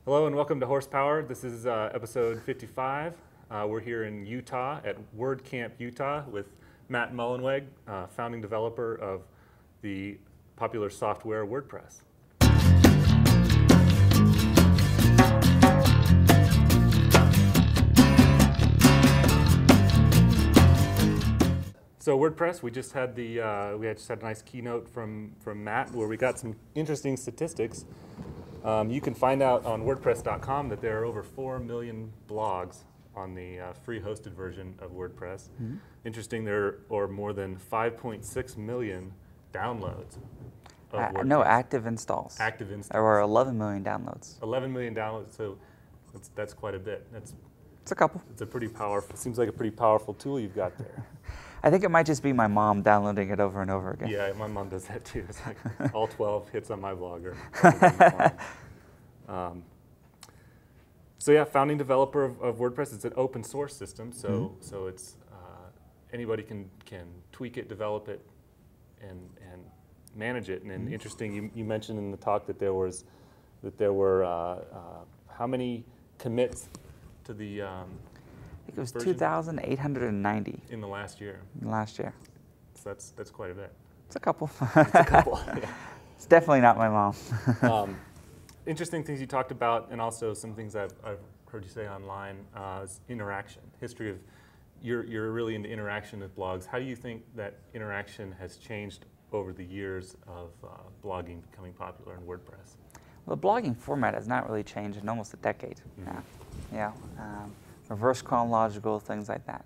Hello and welcome to HorsePower. This is episode 55. We're here in Utah at WordCamp, Utah with Matt Mullenweg, founding developer of the popular software WordPress. So WordPress, we just had a nice keynote from Matt where we got some interesting statistics. You can find out on WordPress.com that there are over 4 million blogs on the free hosted version of WordPress. Mm-hmm. Interesting, there are more than 5.6 million downloads of WordPress. No, active installs. Active installs. There were 11 million downloads. 11 million downloads, so that's quite a bit. It's a couple. It's a pretty powerful, seems like a pretty powerful tool you've got there. I think it might just be my mom downloading it over and over again. Yeah, my mom does that too. It's like all 12 hits on my blogger. So yeah, founding developer of WordPress. It's an open source system, so so it's anybody can tweak it, develop it, and manage it. And interesting, you mentioned in the talk that there were how many commits to the I think it was 2,890 in the last year. So that's quite a bit. It's a couple. It's a couple. Yeah. It's definitely not my mom. Interesting things you talked about, and also some things I've heard you say online, is interaction. History of, you're really into interaction with blogs. How do you think that interaction has changed over the years of blogging becoming popular in WordPress? Well, the blogging format has not really changed in almost a decade now. Yeah, reverse chronological, things like that.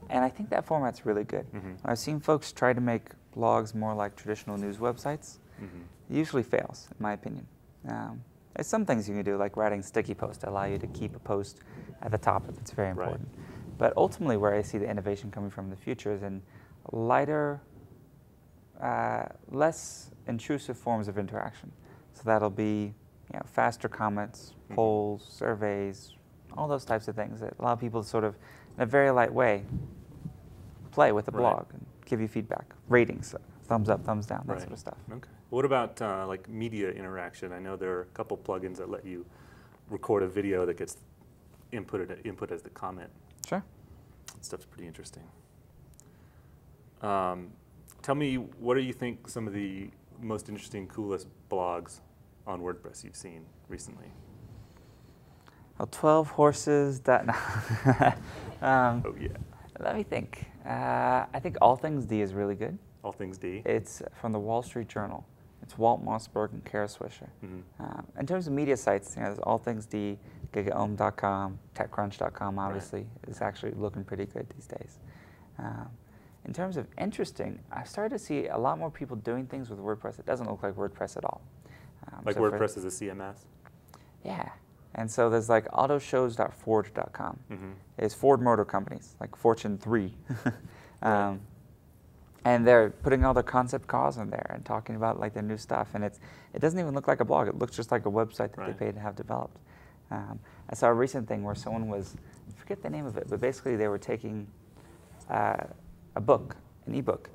And I think that format's really good. I've seen folks try to make blogs more like traditional news websites. It usually fails, in my opinion. There's some things you can do, like writing sticky posts that allow you to keep a post at the top if it's very important. Right. But ultimately, where I see the innovation coming from in the future is in lighter, less intrusive forms of interaction. So that'll be faster comments, polls, surveys, all those types of things that allow people to sort of, in a very light way, play with the blog and give you feedback, ratings, thumbs up, thumbs down, that sort of stuff. Okay. What about like media interaction? I know there are a couple plugins that let you record a video that gets input as the comment. Sure. That stuff's pretty interesting. Tell me, what do you think some of the most interesting, coolest blogs on WordPress you've seen recently? Well, 12 horses that. Oh yeah. Let me think. I think All Things D is really good. All Things D. It's from the Wall Street Journal. It's Walt Mossberg and Kara Swisher. In terms of media sites, there's All Things D, gigaohm.com, techcrunch.com obviously is actually looking pretty good these days. In terms of interesting, I've started to see a lot more people doing things with WordPress. It doesn't look like WordPress at all. Like so WordPress is a CMS? Yeah. And so there's like autoshows.forge.com. It's Ford Motor Companies, like Fortune 3. And they're putting all their concept cars in there and talking about like their new stuff. And it doesn't even look like a blog. It looks just like a website that they paid to have developed. I saw a recent thing where someone was, I forget the name of it, but basically they were taking a book, an ebook,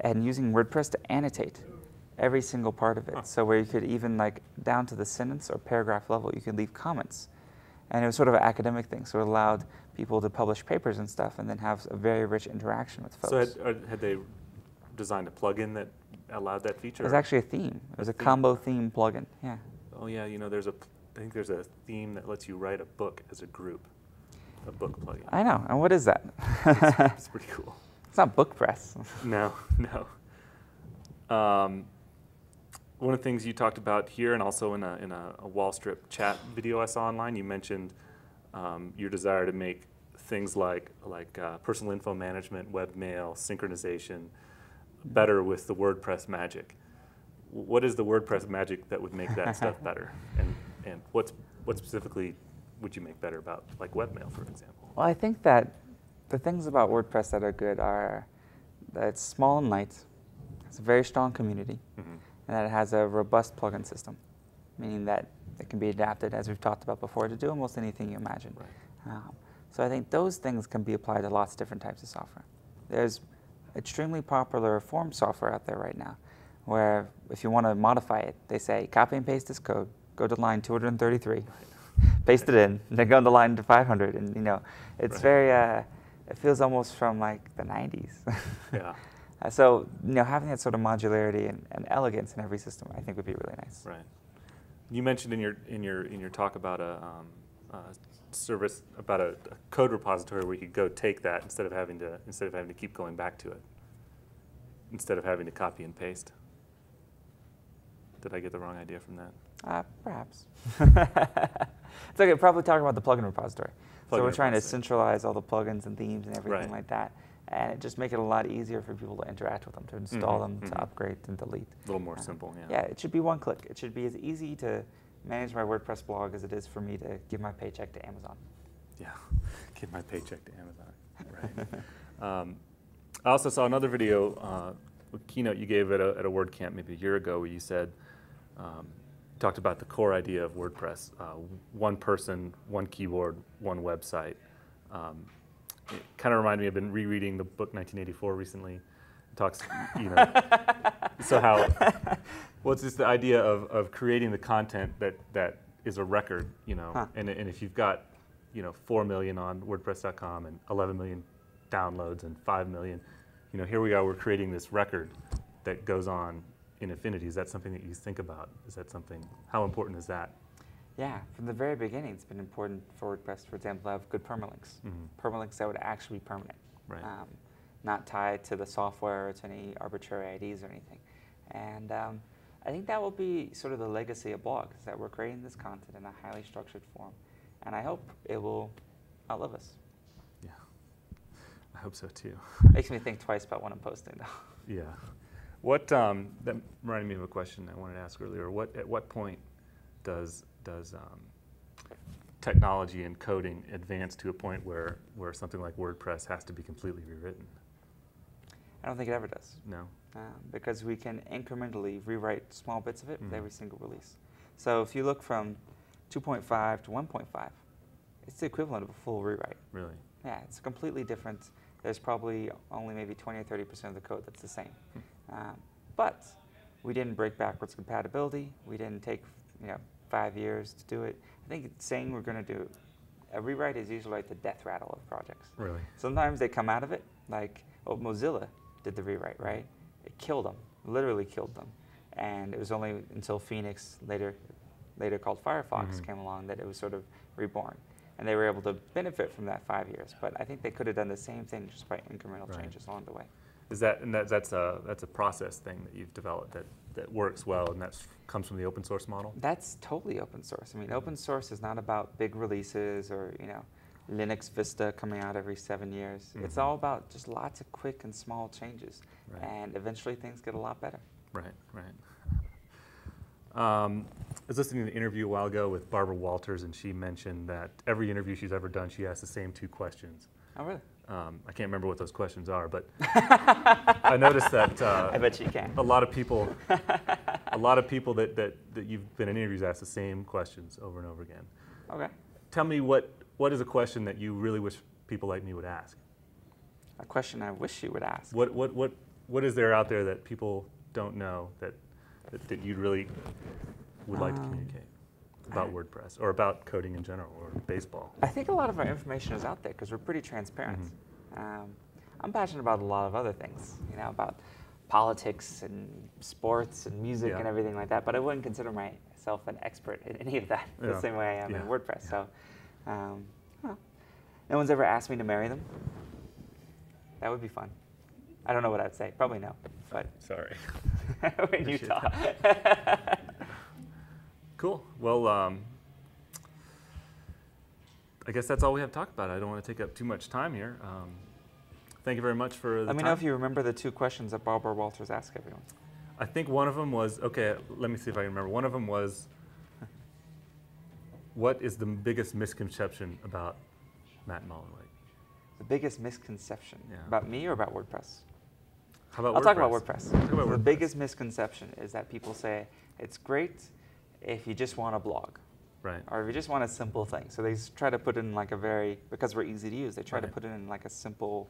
and using WordPress to annotate every single part of it. So where you could even like down to the sentence or paragraph level, you could leave comments. And it was sort of an academic thing, so it allowed people to publish papers and stuff and then have a very rich interaction with folks. So had they designed a plugin that allowed that feature? It was actually a theme. It was a combo theme plugin, yeah. Oh yeah, I think there's a theme that lets you write a book as a group, a book plugin. I know, and what is that? It's pretty cool. It's not BookPress. No. One of the things you talked about here, and also in a Wall Strip chat video I saw online, you mentioned your desire to make things like personal info management, webmail, synchronization better with the WordPress magic. What is the WordPress magic that would make that stuff better? And what specifically would you make better about like webmail, for example? Well, I think that the things about WordPress that are good are that it's small and light, it's a very strong community, and that it has a robust plugin system, meaning that it can be adapted, as we've talked about before, to do almost anything you imagine. So I think those things can be applied to lots of different types of software. There's extremely popular form software out there right now, where if you want to modify it, they say, copy and paste this code, go to line 233, paste it in, and then go on the line to 500, and you know, it's very. It feels almost from like the 90s. Yeah. So you know, having that sort of modularity and elegance in every system, I think would be really nice. Right. You mentioned in your talk about a service, about a code repository where you could go take that instead of having to keep going back to it, instead of having to copy and paste. Did I get the wrong idea from that? Perhaps. It's okay. Probably talking about the plugin repository. So we're trying to centralize all the plugins and themes and everything like that, and it just make it a lot easier for people to interact with them, to install them, to upgrade and delete. A little more simple, yeah. Yeah, it should be one click. It should be as easy to manage my WordPress blog as it is for me to give my paycheck to Amazon. Yeah, give my paycheck to Amazon. Right. I also saw another video, a keynote you gave at a WordCamp maybe a year ago, where you said, talked about the core idea of WordPress: one person, one keyboard, one website. It kind of reminded me. I've been rereading the book 1984 recently. It talks, you know, so how. Well, it's just the idea of creating the content that is a record, you know, and if you've got, you know, 4 million on WordPress.com and 11 million downloads and 5 million, you know, here we are, we're creating this record that goes on in infinity. Is that something that you think about? Is that something, how important is that? Yeah, from the very beginning, it's been important for WordPress, for example, to have good permalinks. Permalinks that would actually be permanent, not tied to the software or to any arbitrary IDs or anything. And I think that will be sort of the legacy of blogs, that we're creating this content in a highly structured form. And I hope it will outlive us. Yeah, I hope so too. Makes me think twice about when I'm posting, though. Yeah. What, that reminded me of a question I wanted to ask earlier. At what point does technology and coding advance to a point where something like WordPress has to be completely rewritten? I don't think it ever does. No. Because we can incrementally rewrite small bits of it with every single release. So if you look from 2.5 to 1.5, it's the equivalent of a full rewrite. Really? Yeah, it's completely different. There's probably only maybe 20 or 30% of the code that's the same. But we didn't break backwards compatibility. We didn't take 5 years to do it. I think saying we're going to do a rewrite is usually like the death rattle of projects. Really? Sometimes they come out of it, like Mozilla did the rewrite, right? It killed them, literally killed them. And it was only until Phoenix, later called Firefox, came along that it was sort of reborn. And they were able to benefit from that 5 years. But I think they could have done the same thing just by incremental changes along the way. Is that's a process thing that you've developed that works well, and that comes from the open source model? That's totally open source. I mean, open source is not about big releases or Linux Vista coming out every 7 years. It's all about just lots of quick and small changes, and eventually things get a lot better. Right, right. I was listening to an interview a while ago with Barbara Walters, and she mentioned that every interview she's ever done, she asks the same 2 questions. Oh, really? I can't remember what those questions are, but I noticed that I bet you can. a lot of people that you've been in interviews ask the same questions over and over again. Okay. Tell me what is a question that you really wish people like me would ask? A question I wish you would ask. What is there out there that people don't know that you really would like to communicate about WordPress or about coding in general or baseball? I think a lot of our information is out there because we're pretty transparent. I'm passionate about a lot of other things, about politics and sports and music and everything like that, but I wouldn't consider myself an expert in any of that the same way I am in WordPress. So, no one's ever asked me to marry them. That would be fun. I don't know what I'd say. Probably no. But sorry. We're in Utah. Cool. Well, I guess that's all we have to talk about. I don't want to take up too much time here. Thank you very much for the time. Let me know if you remember the 2 questions that Barbara Walters asked everyone. I think one of them was, okay, let me see if I can remember. One of them was, what is the biggest misconception about Matt Mullenweg? The biggest misconception about me or about WordPress? How about I'll WordPress? talk about WordPress. Talk about The WordPress. biggest misconception is that people say it's great if you just want a blog. Right. Or if you just want a simple thing. So they try to put it in like a because we're easy to use, they try to put it in like a simple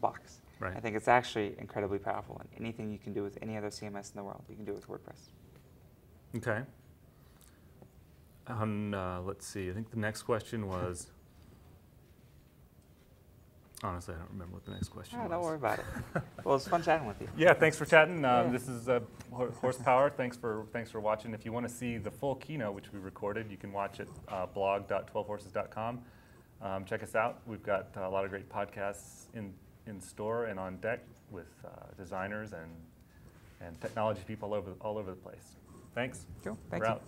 box. Right. I think it's actually incredibly powerful, and anything you can do with any other CMS in the world, you can do with WordPress. Okay. Let's see. I think the next question was. Honestly, I don't remember what the next question was. Don't worry about it. Well, it's fun chatting with you. Yeah, thanks for chatting. This is HorsePower. Thanks for watching. If you want to see the full keynote, which we recorded, you can watch it blog.12horses.com. Check us out. We've got a lot of great podcasts in store and on deck with designers and technology people all over the place. Thanks. Cool. Thank We're you. out.